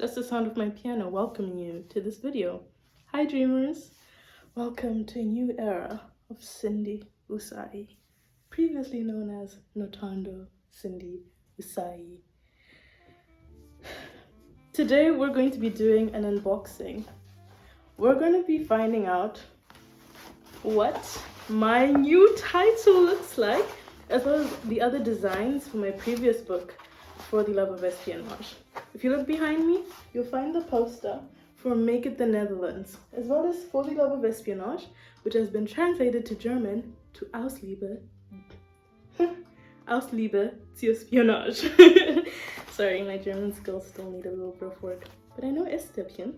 That's the sound of my piano welcoming you to this video. Hi dreamers! Welcome to a new era of Cindy Usai, previously known as Notando Cindy Usai. Today we're going to be doing an unboxing. We're going to be finding out what my new title looks like, as well as the other designs for my previous book, For the Love of Espionage. If you look behind me, you'll find the poster for Make It the Netherlands, as well as For the Love of Espionage, which has been translated to German to Ausliebe zur Spionage. Sorry, my German skills still need a little bit of work, but I know Esstäbchen.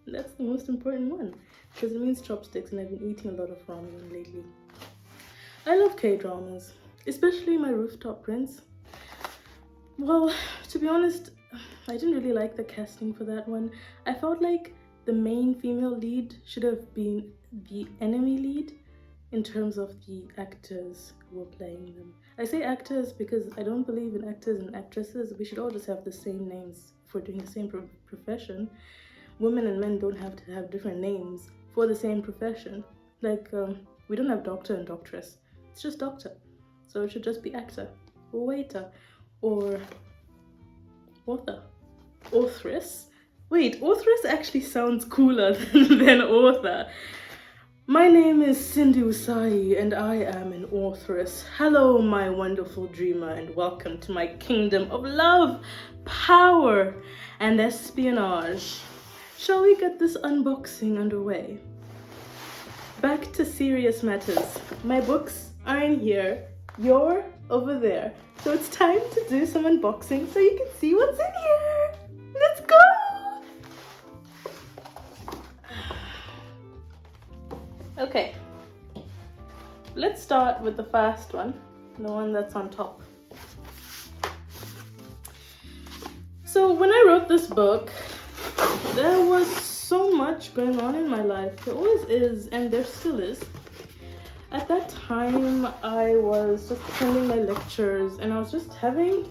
That's the most important one, because it means chopsticks, and I've been eating a lot of ramen lately. I love K-dramas, especially My Rooftop Prince. Well, to be honest, I didn't really like the casting for that one. I felt like the main female lead should have been the enemy lead in terms of the actors who were playing them. I say actors because I don't believe in actors and actresses. We should all just have the same names for doing the same profession. Women and men don't have to have different names for the same profession. Like, we don't have doctor and doctress. It's just doctor. So it should just be actor or waiter or author. Authoress? Wait, authoress actually sounds cooler than author. My name is Cindy Usai and I am an authoress. Hello, my wonderful dreamer, and welcome to my kingdom of love, power, and espionage. Shall we get this unboxing underway? Back to serious matters. My books are in here. You're over there. So it's time to do some unboxing so you can see what's in here. Let's go! Okay. Let's start with the first one, the one that's on top. So when I wrote this book, there was so much going on in my life. There always is, and there still is. At that time, I was just attending my lectures and I was just having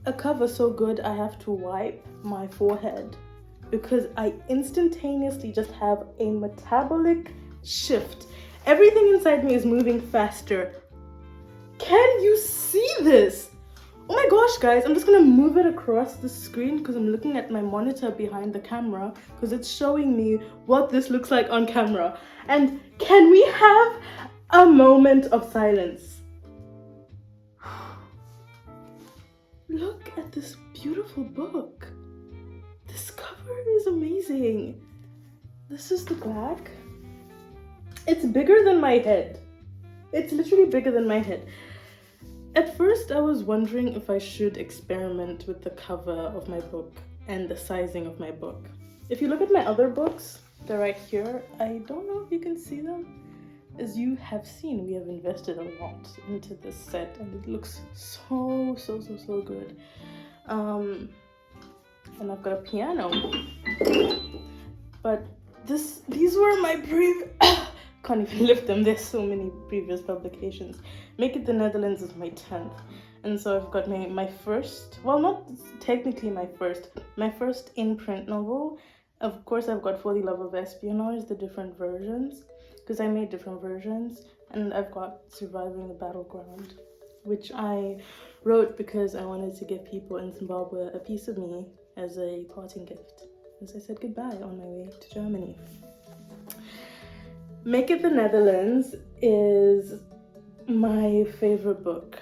a cover so good I have to wipe my forehead because I instantaneously just have a metabolic shift. Everything inside me is moving faster. Can you see this? Oh my gosh, guys, I'm just gonna move it across the screen because I'm looking at my monitor behind the camera because it's showing me what this looks like on camera. And can we have a moment of silence? Look at this beautiful book. This cover is amazing. This is the back. It's bigger than my head. It's literally bigger than my head. At first, I was wondering if I should experiment with the cover of my book and the sizing of my book. If you look at my other books, they're right here. I don't know if you can see them. As you have seen, we have invested a lot into this set and it looks so good. And I've got a piano. But these were my can't even lift them, there's so many previous publications. Make It the Netherlands is my 10th. And so I've got my first, well, not technically my first in-print novel. Of course, I've got For the Love of Espionage, the different versions, because I made different versions. And I've got Surviving the Battleground, which I wrote because I wanted to give people in Zimbabwe a piece of me as a parting gift, as I said goodbye on my way to Germany. Make It the Netherlands is my favorite book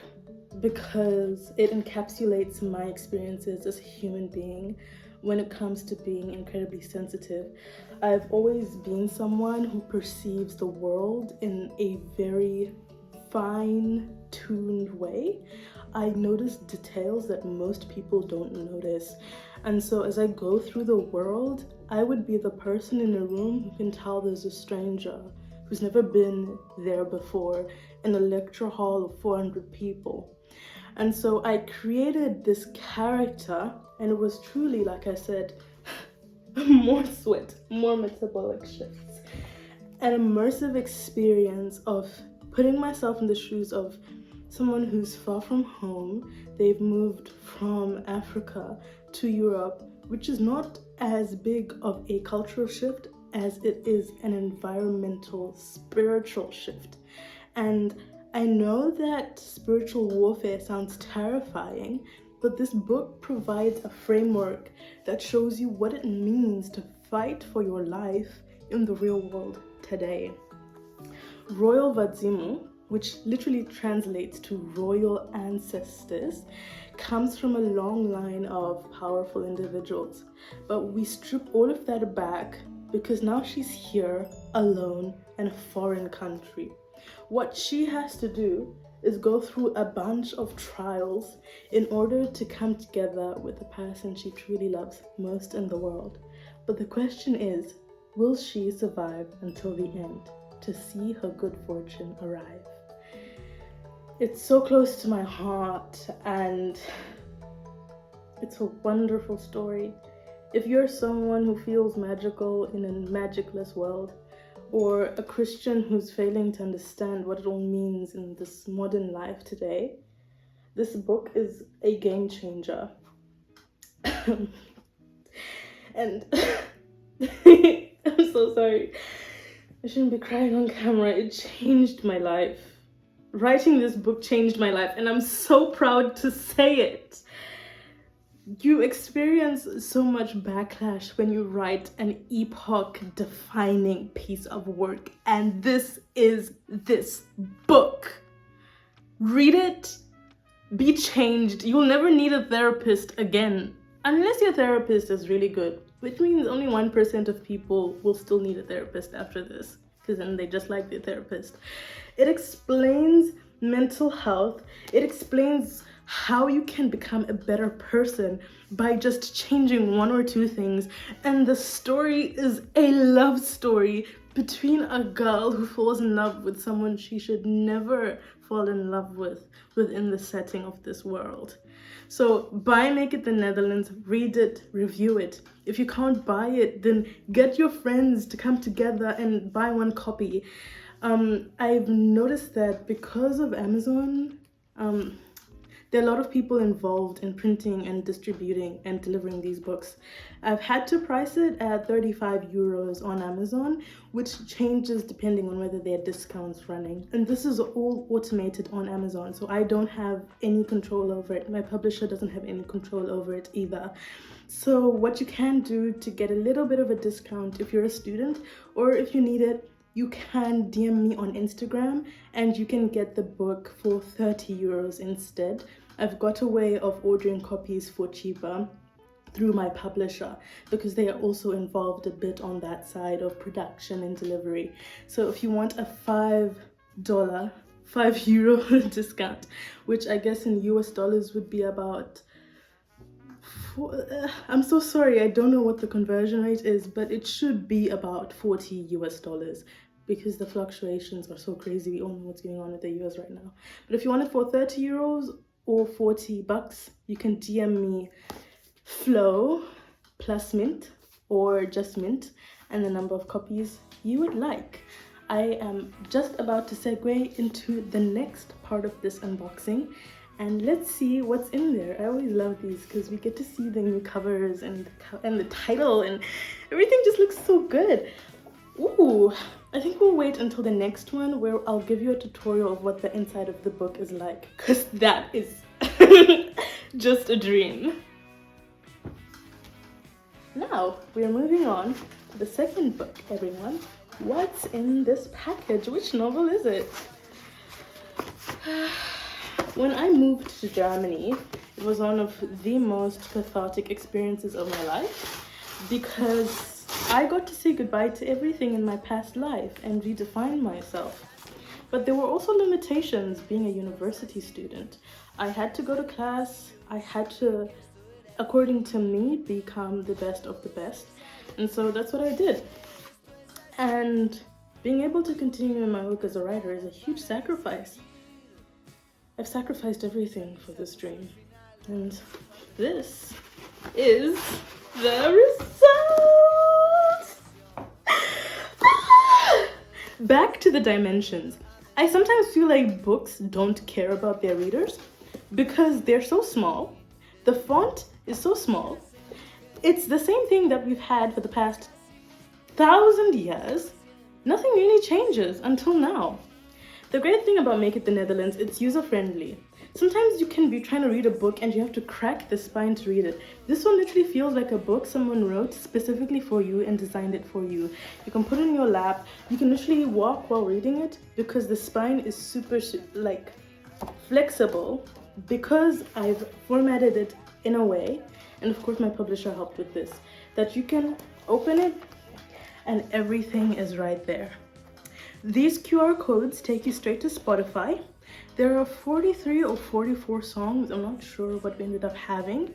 because it encapsulates my experiences as a human being when it comes to being incredibly sensitive. I've always been someone who perceives the world in a very fine-tuned way. I notice details that most people don't notice. And so as I go through the world, I would be the person in a room who can tell there's a stranger who's never been there before in a lecture hall of 400 people. And so I created this character, and it was truly, like I said, more sweat, more metabolic shifts, an immersive experience of putting myself in the shoes of someone who's far from home. They've moved from Africa to Europe, which is not as big of a cultural shift as it is an environmental, spiritual shift. And I know that spiritual warfare sounds terrifying, but this book provides a framework that shows you what it means to fight for your life in the real world today. Royal Vadzimu, which literally translates to royal ancestors, comes from a long line of powerful individuals. But we strip all of that back because now she's here alone in a foreign country. What she has to do is go through a bunch of trials in order to come together with the person she truly loves most in the world. But the question is, will she survive until the end to see her good fortune arrive? It's so close to my heart, and it's a wonderful story. If you're someone who feels magical in a magicless world, or a Christian who's failing to understand what it all means in this modern life today, this book is a game changer. And I'm so sorry. I shouldn't be crying on camera. It changed my life. Writing this book changed my life, and I'm so proud to say it. You experience so much backlash when you write an epoch-defining piece of work, and this is this book. Read it, be changed. You'll never need a therapist again, unless your therapist is really good, which means only 1% of people will still need a therapist after this, because then they just like their therapist. It explains mental health. It explains how you can become a better person by just changing 1 or 2 things. And the story is a love story between a girl who falls in love with someone she should never fall in love with within the setting of this world. So buy Make It the Netherlands, read it, review it. If you can't buy it, then get your friends to come together and buy 1 copy. I've noticed that because of Amazon, there are a lot of people involved in printing and distributing and delivering these books. I've had to price it at 35 euros on Amazon, which changes depending on whether there are discounts running. And this is all automated on Amazon, so I don't have any control over it. My publisher doesn't have any control over it either. So what you can do to get a little bit of a discount if you're a student, or if you need it, you can DM me on Instagram and you can get the book for 30 euros instead. I've got a way of ordering copies for cheaper through my publisher because they are also involved a bit on that side of production and delivery. So if you want a €5 discount, which I guess in US dollars would be about I'm so sorry, I don't know what the conversion rate is, but it should be about $40 US because the fluctuations are so crazy. We all know what's going on with the US right now. But if you want it for 30 euros or $40, you can DM me Flow plus mint or just mint and the number of copies you would like. I am just about to segue into the next part of this unboxing. And let's see what's in there. I always love these because we get to see the new covers and the title, and everything just looks so good. Ooh, I think we'll wait until the next one where I'll give you a tutorial of what the inside of the book is like, because that is just a dream. Now, we're moving on to the second book, everyone. What's in this package? Which novel is it? When I moved to Germany, it was one of the most cathartic experiences of my life because I got to say goodbye to everything in my past life and redefine myself. But there were also limitations being a university student. I had to go to class, I had to, according to me, become the best of the best. And so that's what I did. And being able to continue in my work as a writer is a huge sacrifice. I've sacrificed everything for this dream, and this is the result! Back to the dimensions. I sometimes feel like books don't care about their readers because they're so small. The font is so small. It's the same thing that we've had for the past 1,000 years. Nothing really changes until now. The great thing about Make It the Netherlands, it's user-friendly. Sometimes you can be trying to read a book and you have to crack the spine to read it. This one literally feels like a book someone wrote specifically for you and designed it for you. You can put it in your lap. You can literally walk while reading it because the spine is super like flexible because I've formatted it in a way, and of course my publisher helped with this, that you can open it and everything is right there. These QR codes take you straight to Spotify. There are 43 or 44 songs, I'm not sure what we ended up having,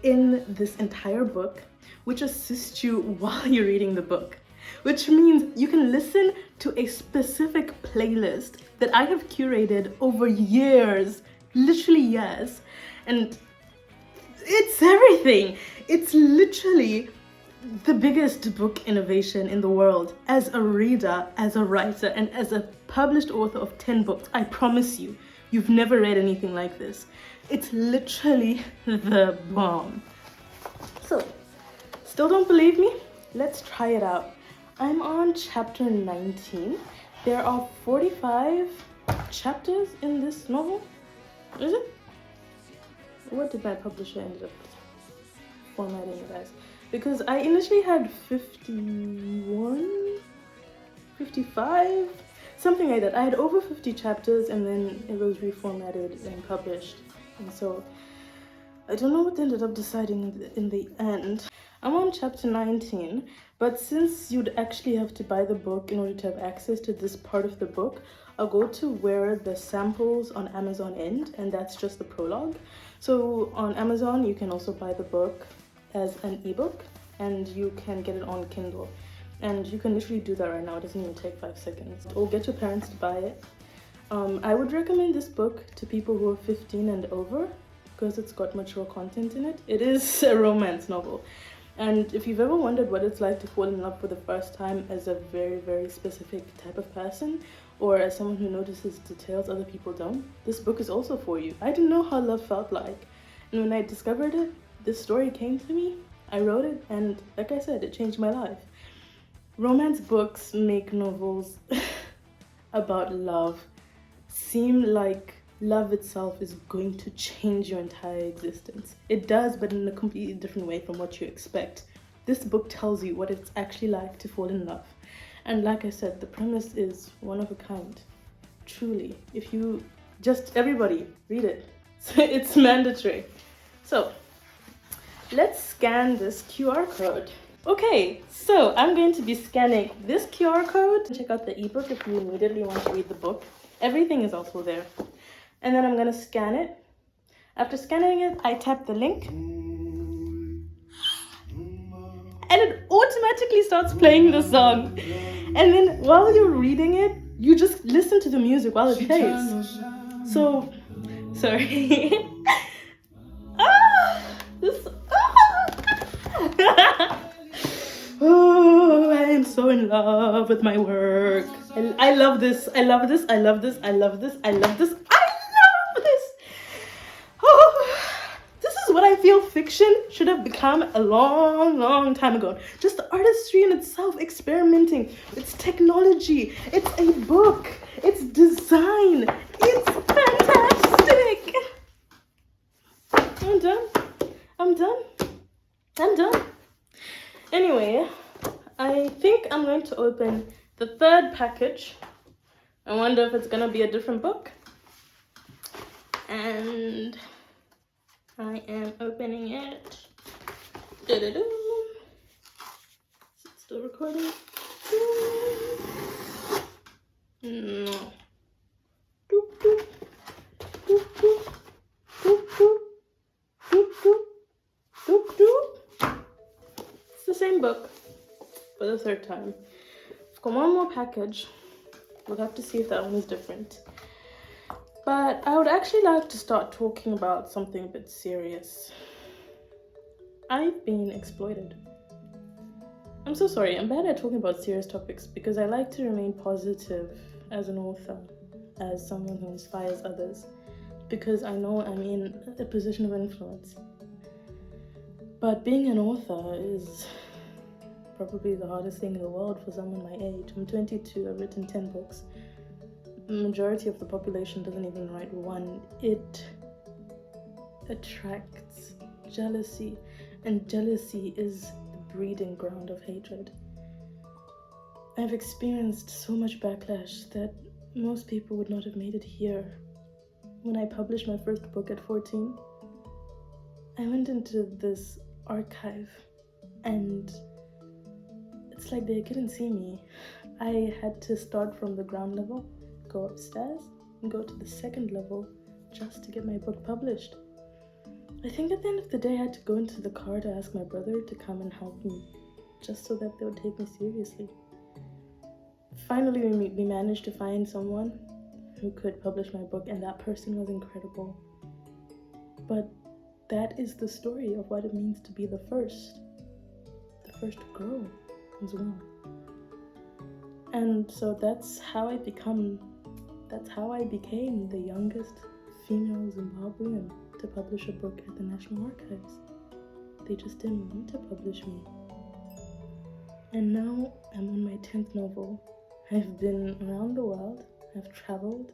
in this entire book, which assist you while you're reading the book. Which means you can listen to a specific playlist that I have curated over years, literally years, and it's everything. It's literally the biggest book innovation in the world. As a reader, as a writer, and as a published author of 10 books, I promise you, you've never read anything like this. It's literally the bomb. So, still don't believe me? Let's try it out. I'm on chapter 19. There are 45 chapters in this novel. Is it? What did my publisher end up formatting it as? Because I initially had 51, 55, something like that. I had over 50 chapters and then it was reformatted and published. And so I don't know what they ended up deciding in the end. I'm on chapter 19, but since you'd actually have to buy the book in order to have access to this part of the book, I'll go to where the samples on Amazon end, and that's just the prologue. So on Amazon, you can also buy the book as an ebook, and you can get it on Kindle. And you can literally do that right now. It doesn't even take 5 seconds. Or get your parents to buy it. I would recommend this book to people who are 15 and over because it's got mature content in it. It is a romance novel. And if you've ever wondered what it's like to fall in love for the first time as a very, very specific type of person, or as someone who notices details other people don't, this book is also for you. I didn't know how love felt like. And when I discovered it, this story came to me, I wrote it, and like I said, it changed my life. Romance books make novels about love seem like love itself is going to change your entire existence. It does, but in a completely different way from what you expect. This book tells you what it's actually like to fall in love. And like I said, the premise is one of a kind. Truly. If you just, everybody, read it. It's mandatory. So, let's scan this QR code. Okay, so I'm going to be scanning this QR code. Check out the ebook if you immediately want to read the book. Everything is also there. And then I'm going to scan it. After scanning it, I tap the link. And it automatically starts playing the song. And then while you're reading it, you just listen to the music while it plays. So, sorry. Oh, I am so in love with my work. I love this. I love this. I love this. I love this. I love this. I love this. Oh, this is what I feel fiction should have become a long, long time ago. Just the artistry in itself, experimenting. It's technology. It's a book. It's design. It's fantastic. I'm done. I'm done. I'm done. Anyway, I think I'm going to open the third package. I wonder if it's gonna be a different book. And I am opening it. Da-da-doo. Is it still recording? No. Doop, doop. Doop, doop. Doop, doop. Doop, doop. Doop, doop. It's the same book for the third time. I've got one more package. We'll have to see if that one is different. But I would actually like to start talking about something a bit serious. I've been exploited. I'm so sorry, I'm bad at talking about serious topics because I like to remain positive as an author. as someone who inspires others, because I know I'm in a position of influence. But being an author is probably the hardest thing in the world for someone my age. I'm 22, I've written 10 books. The majority of the population doesn't even write one. It attracts jealousy, and jealousy is the breeding ground of hatred. I've experienced so much backlash that most people would not have made it here. When I published my first book at 14, I went into this archive and it's like they couldn't see me. I had to start from the ground level, go upstairs, and go to the second level just to get my book published. I think at the end of the day I had to go into the car to ask my brother to come and help me, just so that they would take me seriously. Finally, we managed to find someone who could publish my book, and that person was incredible. But that is the story of what it means to be the first girl as well. And so that's how I became the youngest female Zimbabwean to publish a book at the National Archives. They just didn't want to publish me. And now I'm on my 10th novel. I've been around the world, I've traveled,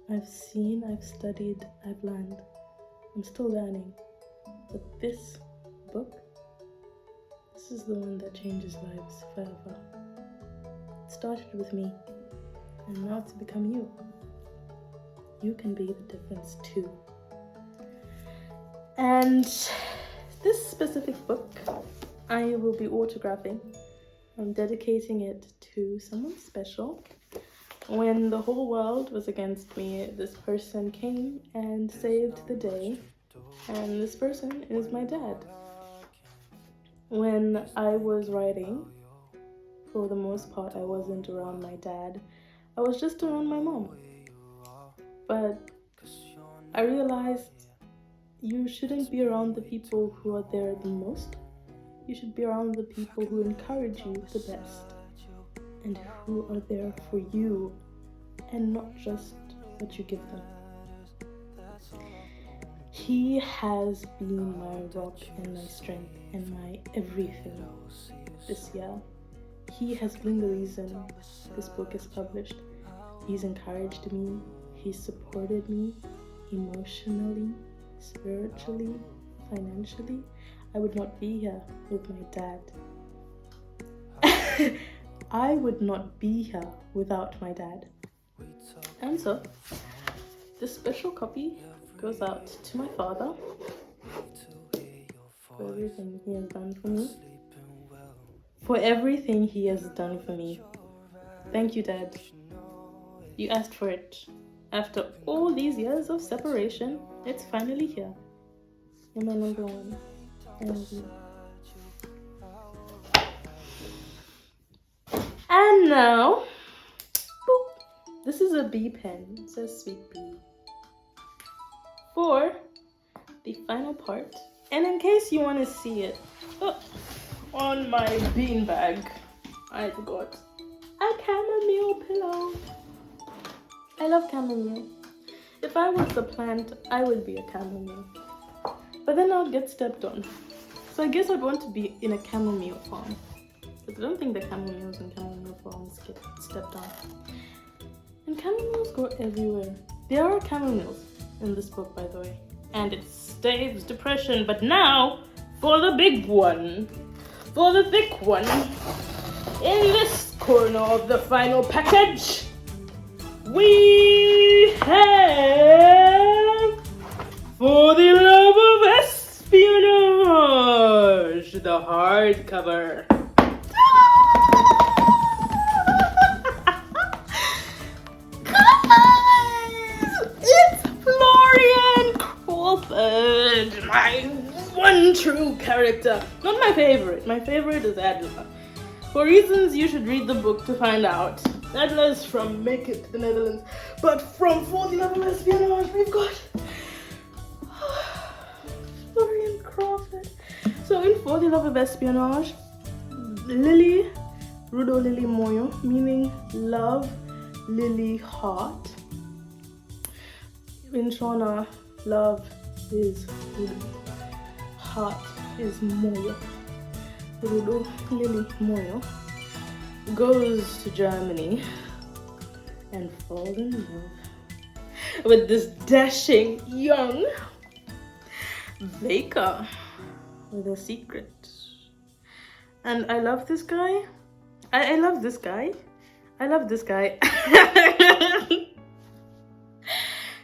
I've seen, I've studied, I've learned. I'm still learning. But this book, this is the one that changes lives forever. It started with me, and now it's become you. You can be the difference too. And this specific book, I will be autographing. I'm dedicating it to someone special. When the whole world was against me, this person came and saved the day. And this person is my dad. When I was writing, for the most part, I wasn't around my dad. I was just around my mom. But I realized you shouldn't be around the people who are there the most. You should be around the people who encourage you the best and who are there for you and not just what you give them. He has been my rock and my strength and my everything this year. He has been the reason this book is published. He's encouraged me, he's supported me emotionally, spiritually, financially. I would not be here with my dad. I would not be here without my dad. And so, this special copy goes out to my father for everything he has done for me. For everything he has done for me. Thank you, Dad. You asked for it. After all these years of separation, it's finally here. You're my number one. I love you. And now, boop, this is a B pen. It says Sweet Bee. For the final part, and in case you want to see it, on my beanbag, I've got a chamomile pillow. I love chamomile. If I was a plant, I would be a chamomile. But then I would get stepped on. So I guess I'd want to be in a chamomile farm. But I don't think the chamomiles in chamomile farms get stepped on. And chamomiles grow everywhere. There are chamomiles in this book, by the way. And it staves depression. But now, for the big one. For the thick one. In this corner of the final package, we have For the Love of Espionage, the hardcover. It's Florian Crawford, my one true character. Not my favorite. My favorite is Adela. For reasons you should read the book to find out. Adela is from Make It, the Netherlands. But from For the Love of Espionage, we've got Florian Crawford. So in For the Love of Espionage, Lily, Rudo Lily Moyo, meaning love, lily, heart, In Shona, love is Rudu. Heart is Moyo. Rudu, Lily, Moyo goes to Germany and falls in love with this dashing young baker with a secret. And I love this guy. I love this guy. I love this guy.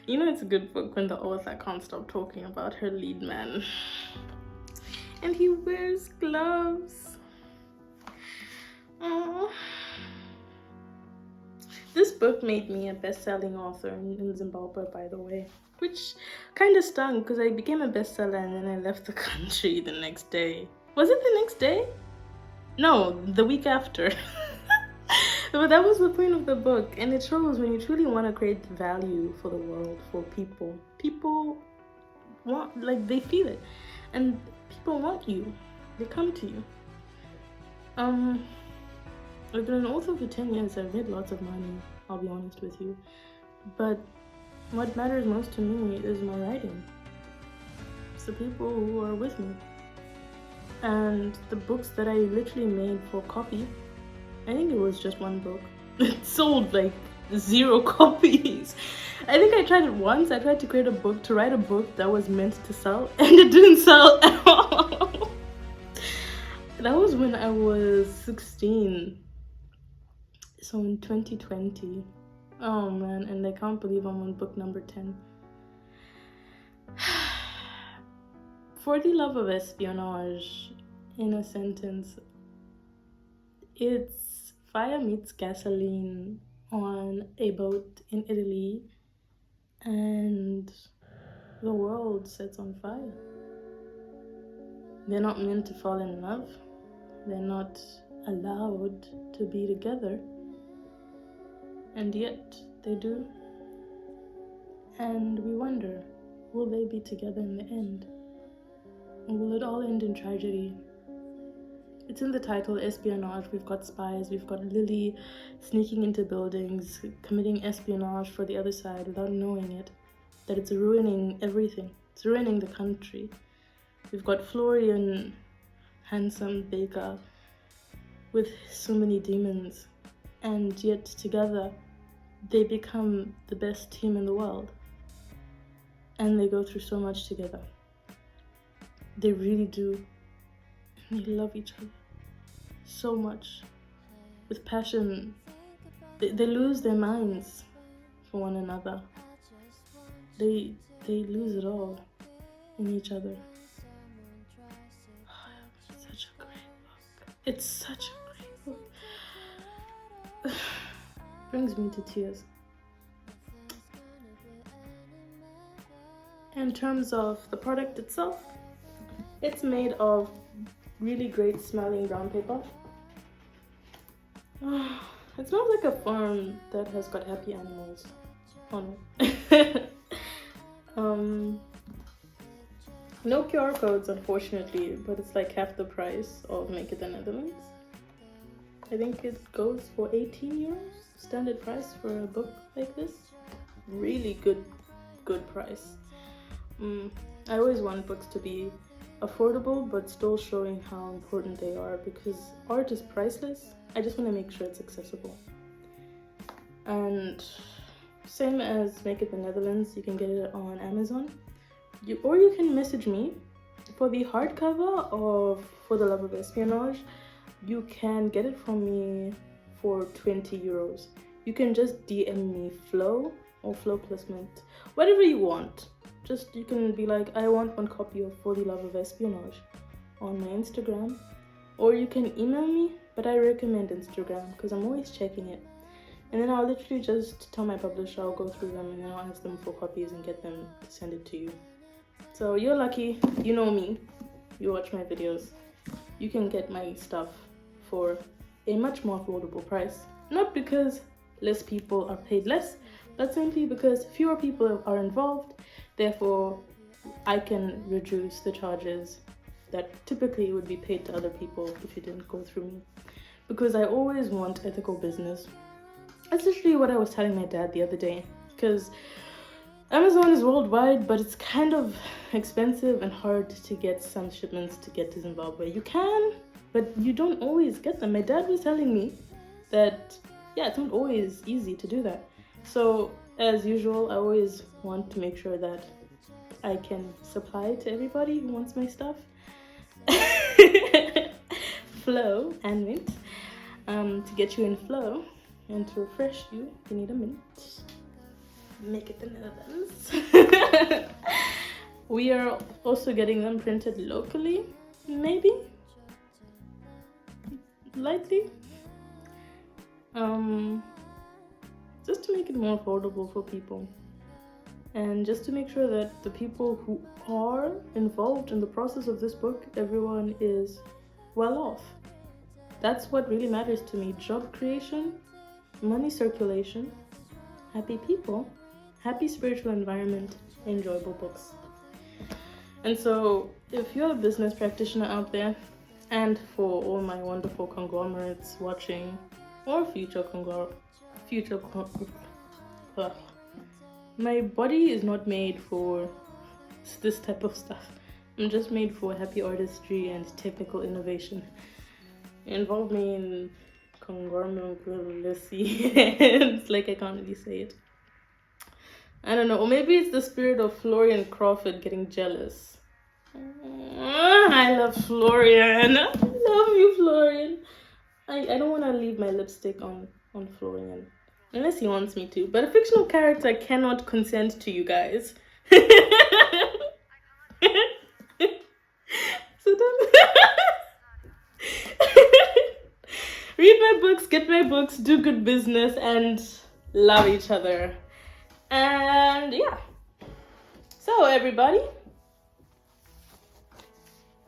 You know, it's a good book when the author can't stop talking about her lead man. And he wears gloves. Aww. This book made me a best-selling author in Zimbabwe, by the way. Which kind of stung because I became a bestseller and then I left the country the next day. Was it the next day? No, the week after. But that was the point of the book, and it shows when you truly want to create value for the world, for people. People want, like, they feel it, and people want you. They come to you. I've been an author for 10 years. I've made lots of money, I'll be honest with you. But what matters most to me is my writing. It's the people who are with me. And the books that I literally made for copy, I think it was just one book. It sold like 0 copies. I think I tried it once. I tried to write a book that was meant to sell, and it didn't sell at all. That was when I was 16. So in 2020. Oh man, and I can't believe I'm on book number 10. For the love of espionage, in a sentence, it's fire meets gasoline on a boat in Italy, and the world sets on fire. They're not meant to fall in love. They're not allowed to be together. And yet they do. And we wonder, will they be together in the end? Or will it all end in tragedy? It's in the title, espionage. We've got spies. We've got Lily sneaking into buildings, committing espionage for the other side without knowing it. That it's ruining everything. It's ruining the country. We've got Florian, handsome baker, with so many demons. And yet together, they become the best team in the world. And they go through so much together. They really do. They love each other so much, with passion. They lose their minds for one another. They lose it all in each other. It's such a great book. It's such a great book. Brings me to tears. In terms of the product itself, it's made of really great smelling brown paper. It smells like a farm that has got happy animals on it. No QR codes, unfortunately, but it's like half the price of Make It the Netherlands. I think it goes for 18 euros, standard price for a book like this. Really good price. I always want books to be affordable but still showing how important they are, because art is priceless. I just want to make sure it's accessible. And same as Make It the Netherlands, you can get it on Amazon. Or you can message me for the hardcover of For the Love of Espionage. You can get it from me for 20 euros. You can just DM me Flow or Flow plus Mint, whatever you want. Just, you can be like, I want one copy of For the Love of Espionage on my Instagram. Or you can email me, but I recommend Instagram because I'm always checking it. And then I'll literally just tell my publisher, I'll go through them and then I'll ask them for copies and get them to send it to you. So you're lucky, you know me, you watch my videos. You can get my stuff for a much more affordable price. Not because less people are paid less, but simply because fewer people are involved. Therefore, I can reduce the charges that typically would be paid to other people if you didn't go through me. Because I always want ethical business. That's literally what I was telling my dad the other day. Because Amazon is worldwide, but it's kind of expensive and hard to get some shipments to get to Zimbabwe. You can, but you don't always get them. My dad was telling me that, yeah, it's not always easy to do that. So, as usual, I always want to make sure that I can supply to everybody who wants my stuff. Flow and mint. To get you in flow and to refresh you, you need a mint. Make it the Netherlands. We are also getting them printed locally, maybe, lightly, just to make it more affordable for people, and just to make sure that the people who are involved in the process of this book, everyone is well off. That's what really matters to me. Job creation, money circulation, happy people, happy spiritual environment, enjoyable books. And so if you're a business practitioner out there, and for all my wonderful conglomerates watching, or my body is not made for this type of stuff. I'm just made for happy artistry and technical innovation. Involve me in conglomeracy. It's like I can't really say it. I don't know, or maybe it's the spirit of Florian Crawford getting jealous. I love Florian. I love you, Florian. I don't want to leave my lipstick on Florian. Unless he wants me to. But a fictional character cannot consent to, you guys. So don't... Read my books, get my books, do good business, and love each other. And yeah, so everybody,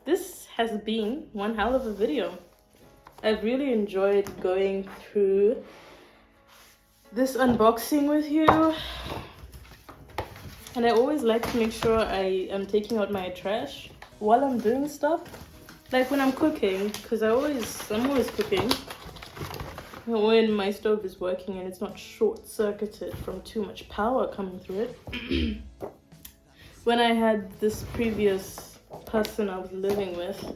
this has been one hell of a video. I've really enjoyed going through this unboxing with you, and I always like to make sure I am taking out my trash while I'm doing stuff, like when I'm cooking, because I'm always cooking when my stove is working and it's not short-circuited from too much power coming through it. When I had this previous person I was living with,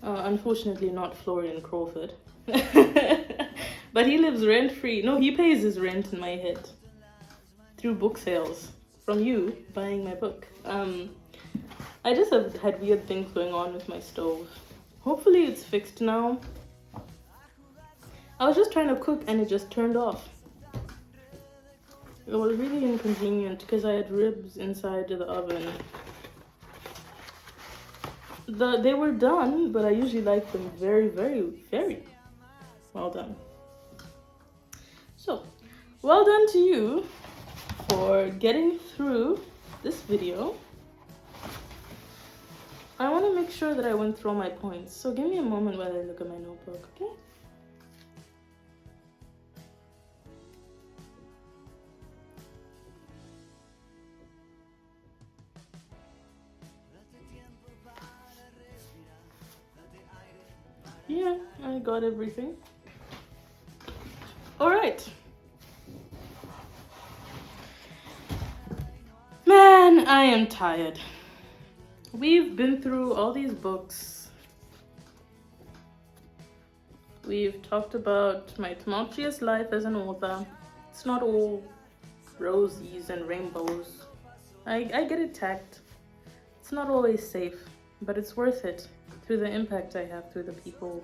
unfortunately not Florian Crawford, but he lives rent-free. No, he pays his rent in my head through book sales from you buying my book. I just have had weird things going on with my stove. Hopefully it's fixed now. I was just trying to cook and it just turned off. It was really inconvenient because I had ribs inside the oven. They were done, but I usually like them very, very, very well done. So, well done to you for getting through this video. I want to make sure that I went through all my points, so give me a moment while I look at my notebook, okay? Yeah, I got everything. All right. Man, I am tired. We've been through all these books. We've talked about my tumultuous life as an author. It's not all roses and rainbows. I get attacked. It's not always safe, but it's worth it through the impact I have through the people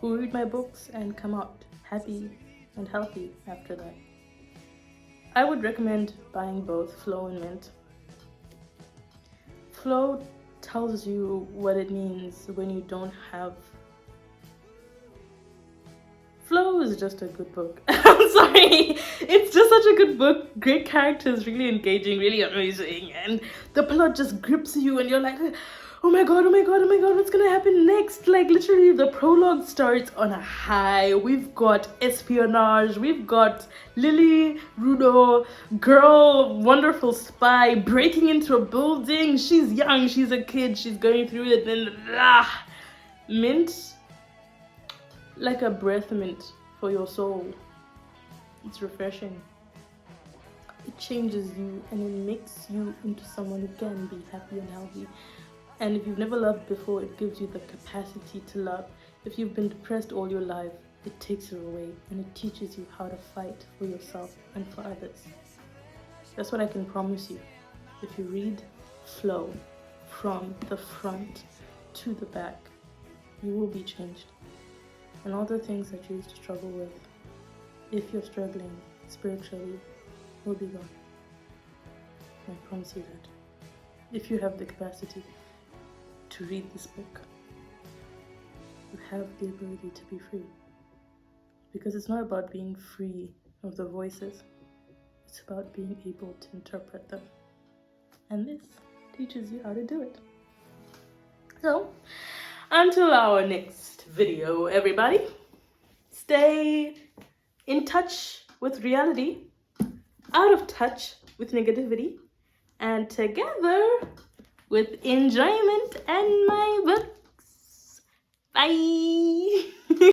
who read my books and come out happy and healthy after that. I would recommend buying both Flow and Mint. Flow tells you what it means when you don't have... Flow is just a good book. I'm sorry. It's just such a good book. Great characters, really engaging, really amazing. And the plot just grips you and you're like, oh my god, oh my god, oh my god, what's gonna happen next? Like literally the prologue starts on a high. We've got espionage, we've got Lily Rudo, girl, wonderful spy, breaking into a building. She's young, she's a kid, she's going through it, and mint, like a breath mint for your soul. It's refreshing. It changes you and it makes you into someone who can be happy and healthy. And if you've never loved before, it gives you the capacity to love. If you've been depressed all your life, it takes it away and it teaches you how to fight for yourself and for others. That's what I can promise you. If you read Flow from the front to the back, you will be changed. And all the things that you used to struggle with, if you're struggling spiritually, will be gone. I promise you that. If you have the capacity to read this book, you have the ability to be free. Because it's not about being free of the voices, it's about being able to interpret them. And this teaches you how to do it. So, until our next video, everybody, stay in touch with reality, out of touch with negativity, and together with enjoyment and my books. Bye!